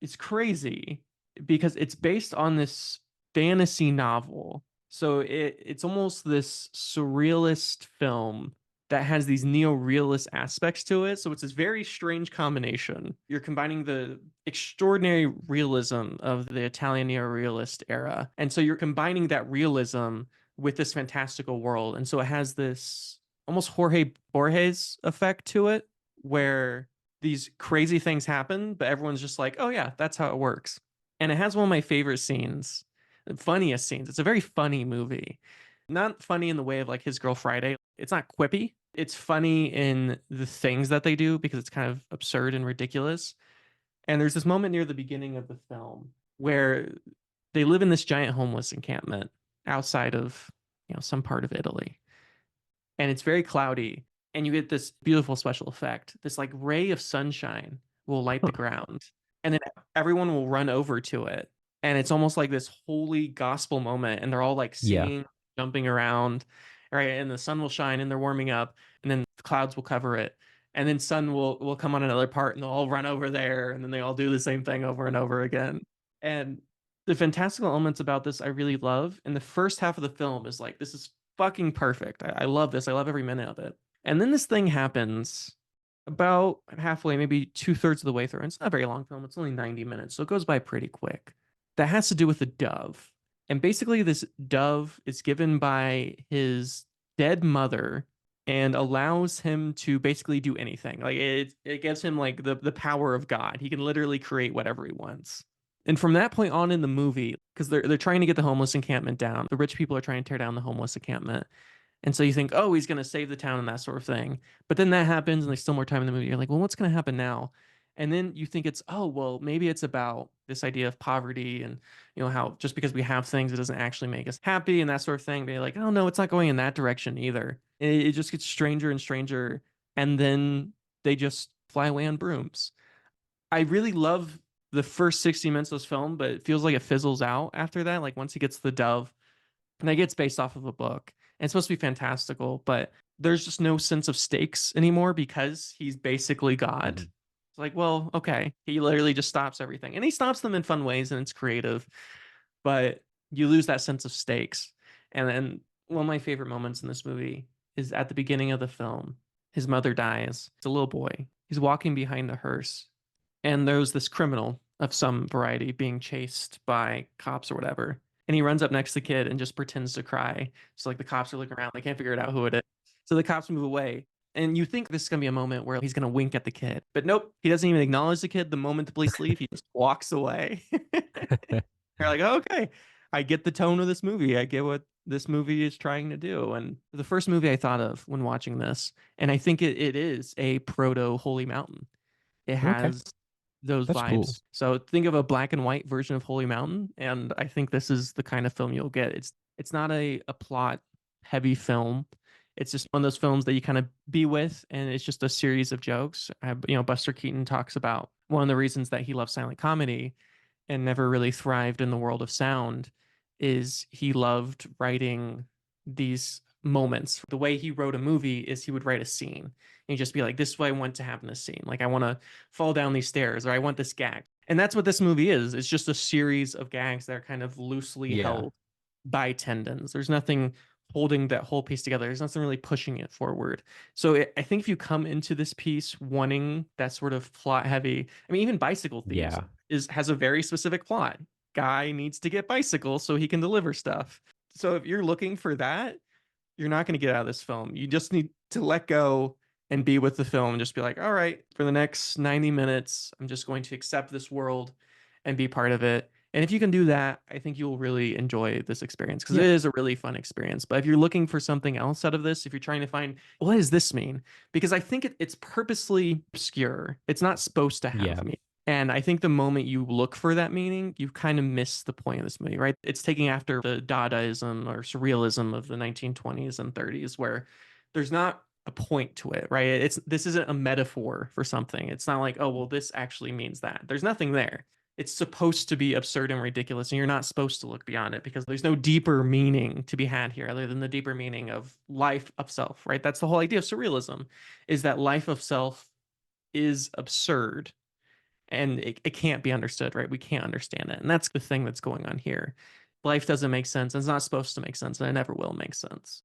It's crazy because it's based on this fantasy novel. So it's almost this surrealist film that has these neo-realist aspects to it. So it's this very strange combination. You're combining the extraordinary realism of the Italian neo-realist era. And so you're combining that realism with this fantastical world. And so it has this almost Jorge Borges effect to it, where these crazy things happen, but everyone's just like, oh yeah, that's how it works. And it has one of my favorite scenes, funniest scenes. It's a very funny movie. Not funny in the way of like His Girl Friday. It's not quippy. It's funny in the things that they do because it's kind of absurd and ridiculous. And there's this moment near the beginning of the film where they live in this giant homeless encampment outside of, some part of Italy. And it's very cloudy, and you get this beautiful special effect. This like ray of sunshine will light the Huh. ground, and then everyone will run over to it, and it's almost like this holy gospel moment, and they're all like Yeah. singing, jumping around, right? And the sun will shine, and they're warming up, and then the clouds will cover it, and then sun will come on another part, and they'll all run over there, and then they all do the same thing over and over again. And the fantastical elements about this I really love. And the first half of the film is like, this is fucking perfect. I love this. I love every minute of it. And then this thing happens about halfway, maybe two-thirds of the way through. And it's not a very long film. It's only 90 minutes. So it goes by pretty quick. That has to do with a dove. And basically, this dove is given by his dead mother and allows him to basically do anything. Like it gives him like the power of God. He can literally create whatever he wants. And from that point on in the movie, because they're trying to get the homeless encampment down, the rich people are trying to tear down the homeless encampment. And so you think, oh, he's going to save the town and that sort of thing. But then that happens and there's still more time in the movie. You're like, well, what's going to happen now? And then you think it's, oh, well, maybe it's about this idea of poverty and, how just because we have things, it doesn't actually make us happy and that sort of thing. But you're like, oh, no, it's not going in that direction either. And it just gets stranger and stranger. And then they just fly away on brooms. I really love the first 60 minutes of this film, but it feels like it fizzles out after that. Like once he gets the dove, and that gets based off of a book. And it's supposed to be fantastical, but there's just no sense of stakes anymore because he's basically God. Mhm. It's like, well, okay. He literally just stops everything. And he stops them in fun ways and it's creative, but you lose that sense of stakes. And then one of my favorite moments in this movie is at the beginning of the film. His mother dies. It's a little boy. He's walking behind a hearse, and there's this criminal of some variety being chased by cops or whatever. And he runs up next to the kid and just pretends to cry. So like the cops are looking around, they can't figure it out who it is. So the cops move away. And you think this is gonna be a moment where he's gonna wink at the kid. But nope, he doesn't even acknowledge the kid the moment the police leave. He just walks away. You're like, oh, okay, I get the tone of this movie. I get what this movie is trying to do. And the first movie I thought of when watching this, and I think it is a proto Holy Mountain. It Okay. has those That's cool. vibes. So think of a black and white version of Holy Mountain, and I think this is the kind of film you'll get. It's not a plot heavy film. It's just one of those films that you kind of be with, and it's just a series of jokes. Buster Keaton talks about one of the reasons that he loves silent comedy and never really thrived in the world of sound is he loved writing these moments. The way he wrote a movie is he would write a scene and he'd just be like, this is what I want to happen in this scene. Like I want to fall down these stairs or I want this gag. And that's what this movie is. It's just a series of gags that are kind of loosely Yeah. held by tendons. There's nothing holding that whole piece together. There's nothing really pushing it forward. So I think if you come into this piece wanting that sort of plot heavy, I mean, even Bicycle Thieves Yeah. has a very specific plot. Guy needs to get bicycles so he can deliver stuff. So if you're looking for that, you're not going to get out of this film. You just need to let go and be with the film and just be like, all right, for the next 90 minutes, I'm just going to accept this world and be part of it. And if you can do that, I think you'll really enjoy this experience because it Yeah. is a really fun experience. But if you're looking for something else out of this, if you're trying to find what does this mean? Because I think it's purposely obscure. It's not supposed to have Yeah. meaning. And I think the moment you look for that meaning, you kind of miss the point of this movie, right? It's taking after the Dadaism or surrealism of the 1920s and 30s, where there's not a point to it, right? This isn't a metaphor for something. It's not like, oh, well, this actually means that. There's nothing there. It's supposed to be absurd and ridiculous, and you're not supposed to look beyond it because there's no deeper meaning to be had here other than the deeper meaning of life of self, right? That's the whole idea of surrealism, is that life of self is absurd and it can't be understood, right? We can't understand it. And that's the thing that's going on here. Life doesn't make sense. It's not supposed to make sense, and it never will make sense.